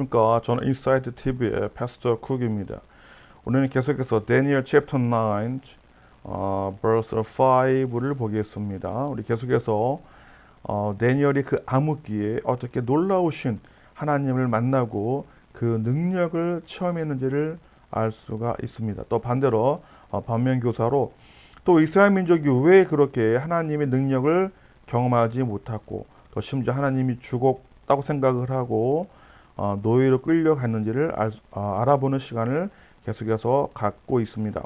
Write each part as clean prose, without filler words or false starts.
그러니까 저는 인사이트 TV의 패스터 쿡입니다. 오늘은 계속해서 다니엘 챕터 9 verse 5를 보겠습니다. 우리 계속해서 다니엘이 그 암흑기에 어떻게 놀라우신 하나님을 만나고 그 능력을 체험했는지를 알 수가 있습니다. 또 반대로 반면교사로 또 이스라엘 민족이 왜 그렇게 하나님의 능력을 경험하지 못하고 또 심지어 하나님이 죽었다고 생각을 하고 노예로 끌려갔는지를 알아보는 시간을 계속해서 갖고 있습니다.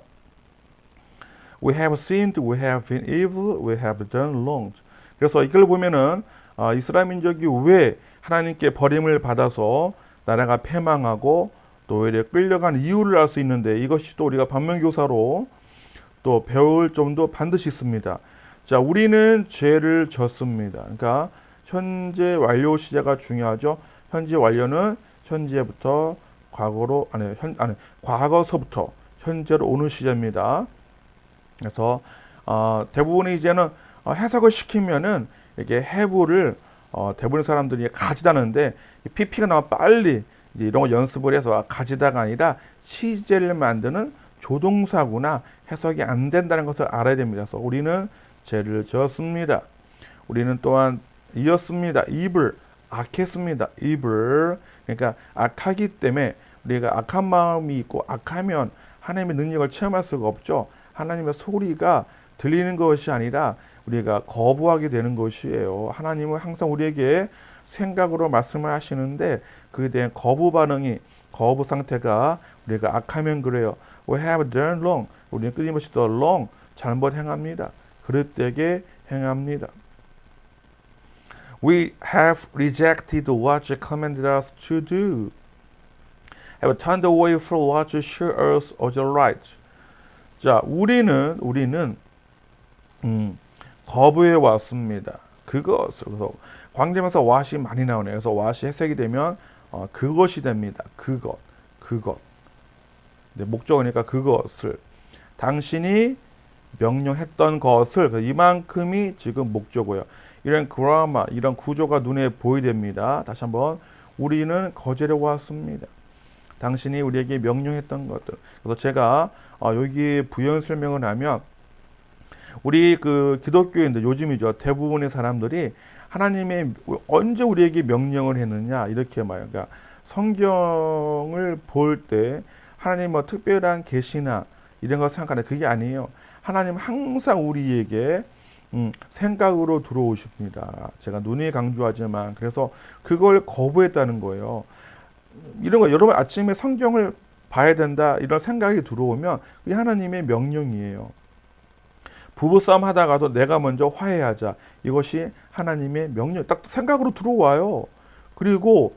We have sinned, we have been evil, we have done wrong. 그래서 이걸 보면은 이스라엘 민족이 왜 하나님께 버림을 받아서 나라가 패망하고 노예에 끌려간 이유를 알 수 있는데 이것이 또 우리가 반면교사로 또 배울 점도 반드시 있습니다. 자, 우리는 죄를 졌습니다. 그러니까 현재 완료 시제가 중요하죠. 현재 완료는 현재부터 과거로 과거서부터 현재로 오는 시제입니다. 그래서 대부분이 이제는 해석을 시키면은 이게 해부를 대부분의 사람들이 가지다는데 PP가 나면 빨리 이제 이런 거 연습을 해서 가지다가 아니라 시제를 만드는 조동사구나 해석이 안 된다는 것을 알아야 됩니다. 그래서 우리는 죄를 지었습니다. 우리는 또한 이었습니다. evil 악했습니다. evil 그러니까 악하기 때문에 우리가 악한 마음이 있고 악하면 하나님의 능력을 체험할 수가 없죠. 하나님의 소리가 들리는 것이 아니라 우리가 거부하게 되는 것이에요. 하나님은 항상 우리에게 생각으로 말씀을 하시는데 그에 대한 거부 반응이 거부 상태가 우리가 악하면 그래요. We have done wrong. 우리는 끊임없이 더 wrong 잘못 행합니다. 그릇되게 행합니다. We have rejected what you commanded us to do. Have turned away from what you showed us as right. 자, 우리는 거부해 왔습니다. 그것을 그래서 광대명사 what이 많이 나오네요. 그래서 what이 해석이 되면 그것이 됩니다. 그것. 네, 목적어니까 그것을 당신이 명령했던 것을 이만큼이 지금 목적어예요. 이런 그라마 이런 구조가 눈에 보이됩니다. 다시 한번 우리는 거절해 왔습니다. 당신이 우리에게 명령했던 것들. 그래서 제가 여기 부연 설명을 하면 우리 그 기독교인들 요즘이죠. 대부분의 사람들이 하나님의 언제 우리에게 명령을 했느냐 이렇게 말해요. 그러니까 성경을 볼 때 하나님 뭐 특별한 계시나 이런 거 생각하는 그게 아니에요. 하나님 항상 우리에게 생각으로 들어오십니다. 제가 눈이 강조하지만 그래서 그걸 거부했다는 거예요. 이런 거 여러분 아침에 성경을 봐야 된다 이런 생각이 들어오면 그게 하나님의 명령이에요. 부부싸움 하다가도 내가 먼저 화해하자. 이것이 하나님의 명령. 딱 생각으로 들어와요. 그리고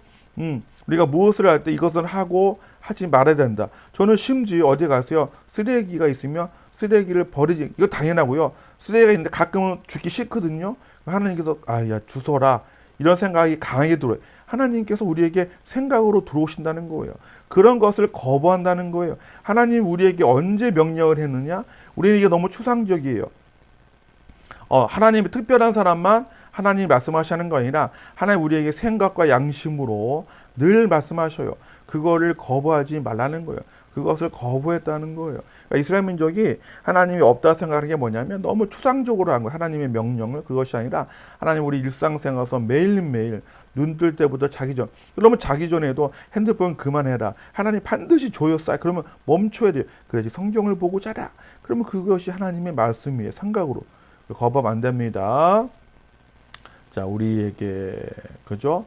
우리가 무엇을 할 때 이것을 하고 하지 말아야 된다. 저는 심지어 어디 가세요? 쓰레기가 있으면 쓰레기를 버리지. 이거 당연하고요. 쓰레기가 있는데 가끔은 죽기 싫거든요. 하나님께서 야 주소라. 이런 생각이 강하게 들어요. 하나님께서 우리에게 생각으로 들어오신다는 거예요. 그런 것을 거부한다는 거예요. 하나님 우리에게 언제 명령을 했느냐? 우리는 이게 너무 추상적이에요. 하나님이 특별한 사람만 하나님이 말씀하시는 거 아니라 하나님 우리에게 생각과 양심으로 늘 말씀하셔요. 그거를 거부하지 말라는 거예요. 그것을 거부했다는 거예요. 그러니까 이스라엘 민족이 하나님이 없다 생각하는 게 뭐냐면 너무 추상적으로 한 거예요. 하나님의 명령을. 그것이 아니라 하나님 우리 일상생활에서 매일매일 눈 뜰 때부터 자기 전. 그러면 자기 전에도 핸드폰 그만해라. 하나님 반드시 조였어요. 그러면 멈춰야 돼요. 그래야지 성경을 보고 자라. 그러면 그것이 하나님의 말씀이에요. 생각으로. 거부하면 안 됩니다. 자, 우리에게 그죠?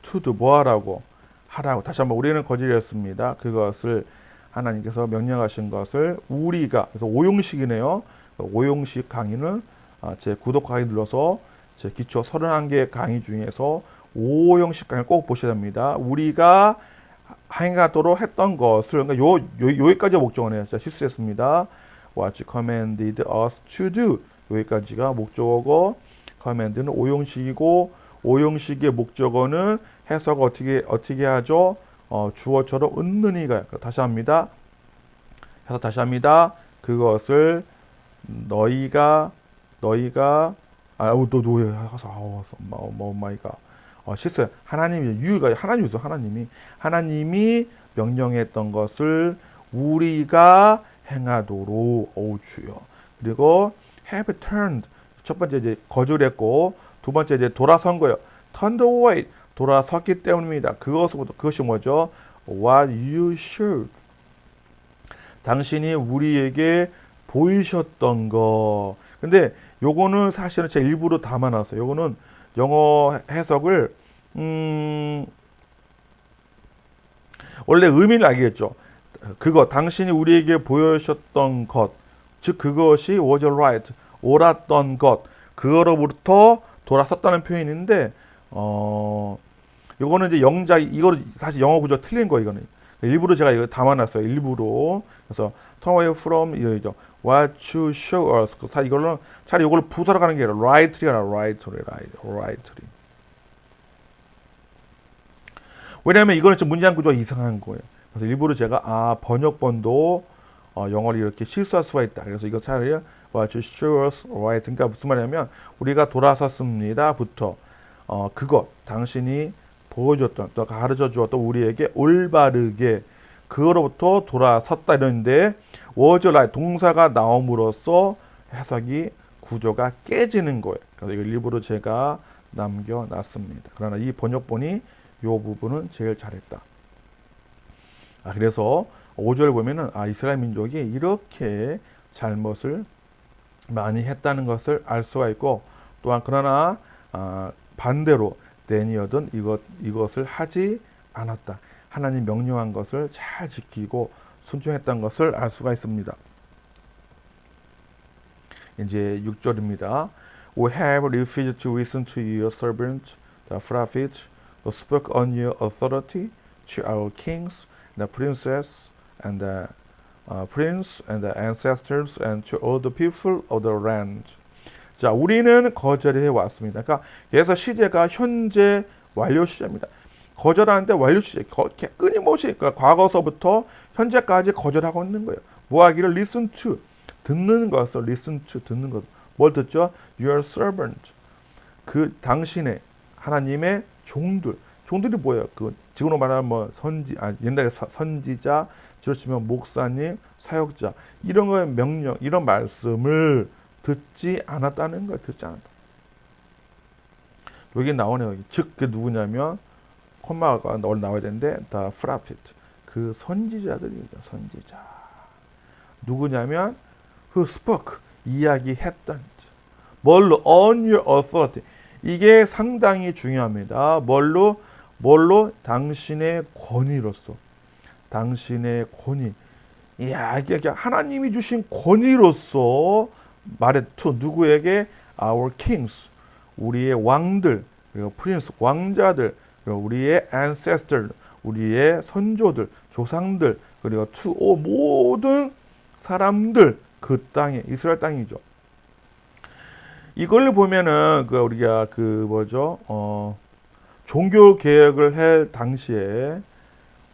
to 뭐 하라고? 하라고. 다시 한번 우리는 거절했습니다. 그것을 하나님께서 명령하신 것을 우리가 그래서 오용식이네요. 오용식 강의는 제 구독 강의 눌러서 제 기초 31개 강의 중에서 오용식 강의를 꼭 보셔야 됩니다. 우리가 행하도록 했던 것을 그러니까 여기까지 목적어네요. 제가 실수했습니다. What commanded us to do 여기까지가 목적어고 command는 오용식이고 오용식의 목적어는 해석 어떻게 하죠? 주어처럼 은느니가 다시 합니다. 해서 다시 합니다. 그것을 너희가 또 노예 마이가 실수. 하나님이 유가 하나님이죠. 하나님이 명령했던 것을 우리가 행하도록 주여. 그리고 have turned 첫 번째 이제 거절했고 두 번째 이제 돌아선 거예요. turned away 돌아섰기 때문입니다. 그것이 뭐죠? What you should 당신이 우리에게 보이셨던 거. 근데 요거는 사실은 제가 일부러 담아놨어요. 요거는 영어 해석을 원래 의미를 알겠죠. 그거 당신이 우리에게 보여주셨던 것, 즉 그것이 was right, 옳았던 것, 그거로부터 돌아섰다는 표현인데 이거는 이제 영작 이거 사실 영어 구조 틀린 거 이거는 일부러 제가 이거 담아놨어요. 일부러 그래서 turn away from 이거죠. What you show us. 사실 이걸로 차라리 이걸 부사로 가는 게 아니라 rightly. 왜냐하면 이거는 좀 문장 구조가 이상한 거예요. 그래서 일부러 제가 번역본도 영어를 이렇게 실수할 수가 있다. 그래서 이거 차라리 What you show us right. 그러니까 무슨 말이냐면 우리가 돌아섰습니다부터 그것 당신이 보여줬던 또 가르쳐 주었던 우리에게 올바르게 그거로부터 돌아섰다 이러는데 was right 동사가 나옴으로써 해석이 구조가 깨지는 거예요. 그래서 이걸 일부러 제가 남겨놨습니다. 그러나 이 번역본이 이 부분은 제일 잘했다. 그래서 5절 보면은 이스라엘 민족이 이렇게 잘못을 많이 했다는 것을 알 수가 있고 또한 그러나 반대로 데니얼은 이것을 하지 않았다. 하나님 명령한 것을 잘 지키고 순종했던 것을 알 수가 있습니다. 이제 6절입니다. We have refused to listen to your servants, the prophets, who spoke on your authority to our kings, the princes, and the prince, and the ancestors, and to all the people of the land. 자, 우리는 거절해 왔습니다. 그러니까 그래서 시제가 현재 완료 시제입니다. 거절하는데 완료 시제, 끊임없이 그러니까 과거서부터 현재까지 거절하고 있는 거예요. 뭐 하기를 listen to, 듣는 것을 listen to, 듣는 것. 뭘 듣죠? Your servant, 그 당신의 하나님의 종들이 뭐예요? 그 지금으로 말하면 뭐 옛날에 선지자, 지로 치면 목사님, 사역자 이런 거의 명령, 이런 말씀을 듣지 않았다는 거예요. 듣지 않았다. 여기 나오네요. 즉 그 누구냐면 콤마가 나와야 되는데 the prophet 그 선지자들입니다. 선지자 누구냐면 who spoke 이야기했던 뭘로 on your authority 이게 상당히 중요합니다. 뭘로 당신의 권위로서 당신의 권위 이게 하나님이 주신 권위로서 말해 to 누구에게 our kings 우리의 왕들 그리고 prince 왕자들 그리고 우리의 ancestor 우리의 선조들 조상들 그리고 to 모든 사람들 그 땅에 이스라엘 땅이죠. 이걸 보면은 우리가 종교 개혁을 할 당시에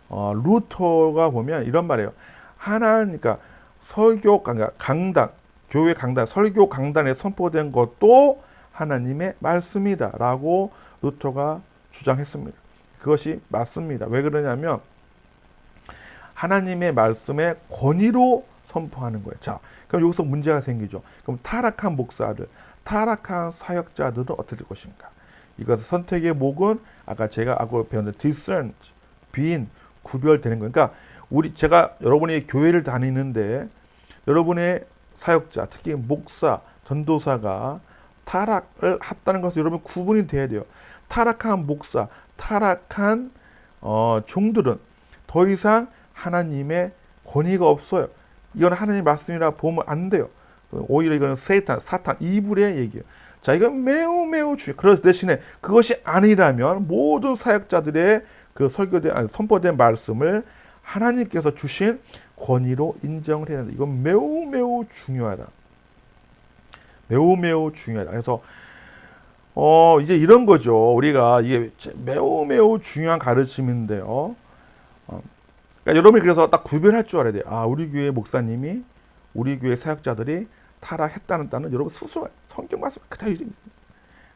루터가 보면 이런 말이에요. 그러니까 설교 강단, 교회 강단, 설교 강단에 선포된 것도 하나님의 말씀이다라고 루터가 주장했습니다. 그것이 맞습니다. 왜 그러냐면 하나님의 말씀의 권위로 선포하는 거예요. 자, 그럼 여기서 문제가 생기죠. 그럼 타락한 목사들, 타락한 사역자들은 어떻게 될 것인가? 이것의 선택의 목은 아까 제가 배웠는 discern, 빈, 구별되는 거예요. 그러니까 제가 여러분이 교회를 다니는데 여러분의 사역자, 특히 목사, 전도사가 타락을 했다는 것을 여러분 구분이 돼야 돼요. 타락한 목사, 타락한 종들은 더 이상 하나님의 권위가 없어요. 이건 하나님의 말씀이라 보면 안 돼요. 오히려 이거는 사탄, 이불의 얘기예요. 자, 이건 매우 중요해요. 그런 대신에 그것이 아니라면 모든 사역자들의 그 선포된 말씀을 하나님께서 주신 권위로 인정을 해야 된다. 이건 매우 중요하다. 매우 중요하다. 그래서 이제 이런 거죠. 우리가 이게 매우 중요한 가르침인데요. 그러니까 여러분이 그래서 딱 구별할 줄 알아야 돼요. 우리 교회 목사님이 우리 교회 사역자들이 타락했다는 여러분 스스로 성경 말씀 그대로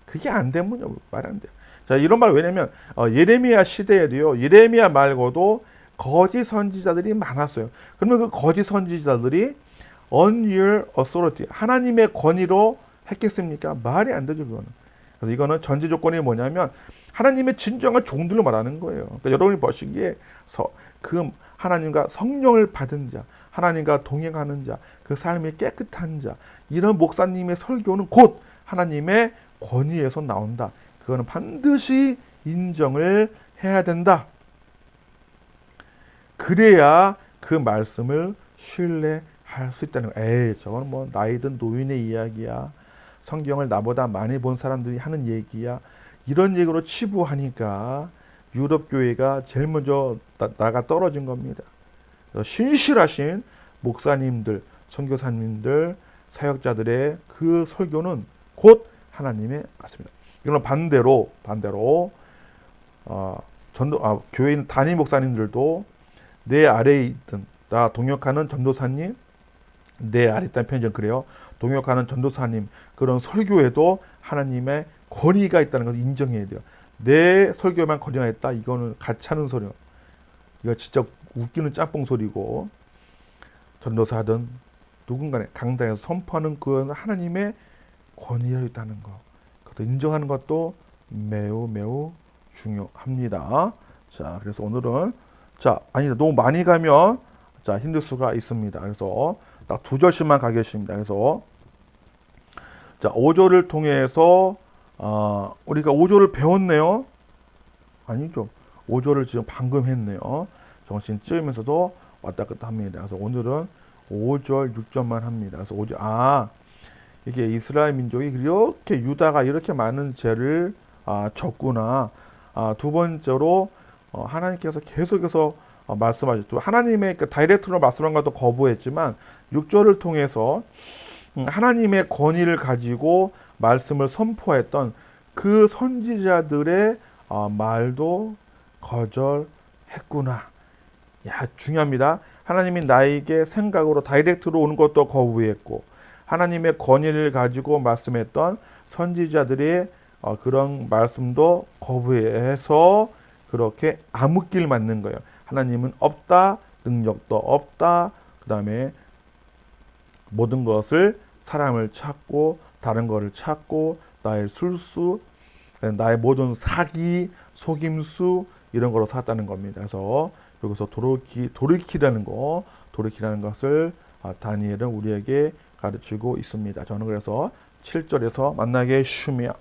그게 안 되면 말 안 돼요. 자, 이런 말 왜냐면 예레미야 시대에도요. 예레미야 말고도 거짓 선지자들이 많았어요. 그러면 그 거짓 선지자들이 on your authority, 하나님의 권위로 했겠습니까? 말이 안 되죠, 그거는. 그래서 이거는 전제 조건이 뭐냐면 하나님의 진정한 종들을 말하는 거예요. 그러니까 여러분이 보시기에 그 하나님과 성령을 받은 자, 하나님과 동행하는 자, 그 삶이 깨끗한 자, 이런 목사님의 설교는 곧 하나님의 권위에서 나온다. 그거는 반드시 인정을 해야 된다. 그래야 그 말씀을 신뢰할 수 있다는 거예요. 에이, 저건 뭐 나이든 노인의 이야기야. 성경을 나보다 많이 본 사람들이 하는 얘기야. 이런 얘기로 치부하니까 유럽 교회가 제일 먼저 나가 떨어진 겁니다. 신실하신 목사님들, 선교사님들, 사역자들의 그 설교는 곧 하나님의 말씀입니다. 이거는 반대로 교회 있는 단임 목사님들도 내 아래에 있던 나 동역하는 전도사님, 내 아래 있다는 표현이 좀 그래요. 동역하는 전도사님 그런 설교에도 하나님의 권위가 있다는 것을 인정해야 돼요. 내 설교만 권위가 있다. 이거는 가짜는 소리예요. 이거 진짜 웃기는 짬뽕 소리고, 전도사든 누군가에 강단에서 선포하는 그 하나님의 권위가 있다는 거, 그것도 인정하는 것도 매우 매우 중요합니다. 자, 그래서 오늘은 너무 많이 가면 힘들 수가 있습니다. 그래서 딱 2절씩만 가겠습니다. 그래서 5절을 통해서 우리가 5절을 배웠네요. 아니죠. 5절을 지금 방금 했네요. 정신 찌으면서도 왔다 갔다 합니다. 그래서 오늘은 5절, 6절만 합니다. 그래서 5절, 이게 이스라엘 민족이 이렇게 유다가 이렇게 많은 죄를 졌구나. 두 번째로 하나님께서 계속해서 말씀하셨죠. 하나님의 그 다이렉트로 말씀한 것도 거부했지만 6절을 통해서 하나님의 권위를 가지고 말씀을 선포했던 그 선지자들의 말도 거절했구나. 야, 중요합니다. 하나님이 나에게 생각으로 다이렉트로 오는 것도 거부했고, 하나님의 권위를 가지고 말씀했던 선지자들의 그런 말씀도 거부해서 그렇게 암흑길 맞는 거예요. 하나님은 없다, 능력도 없다. 그 다음에 모든 것을 사람을 찾고 다른 것을 찾고 나의 술수, 나의 모든 사기, 속임수 이런 거로 살았다는 겁니다. 그래서 여기서 돌이키라는 것을 다니엘은 우리에게 가르치고 있습니다. 저는 그래서 7절에서 만나게 쉬며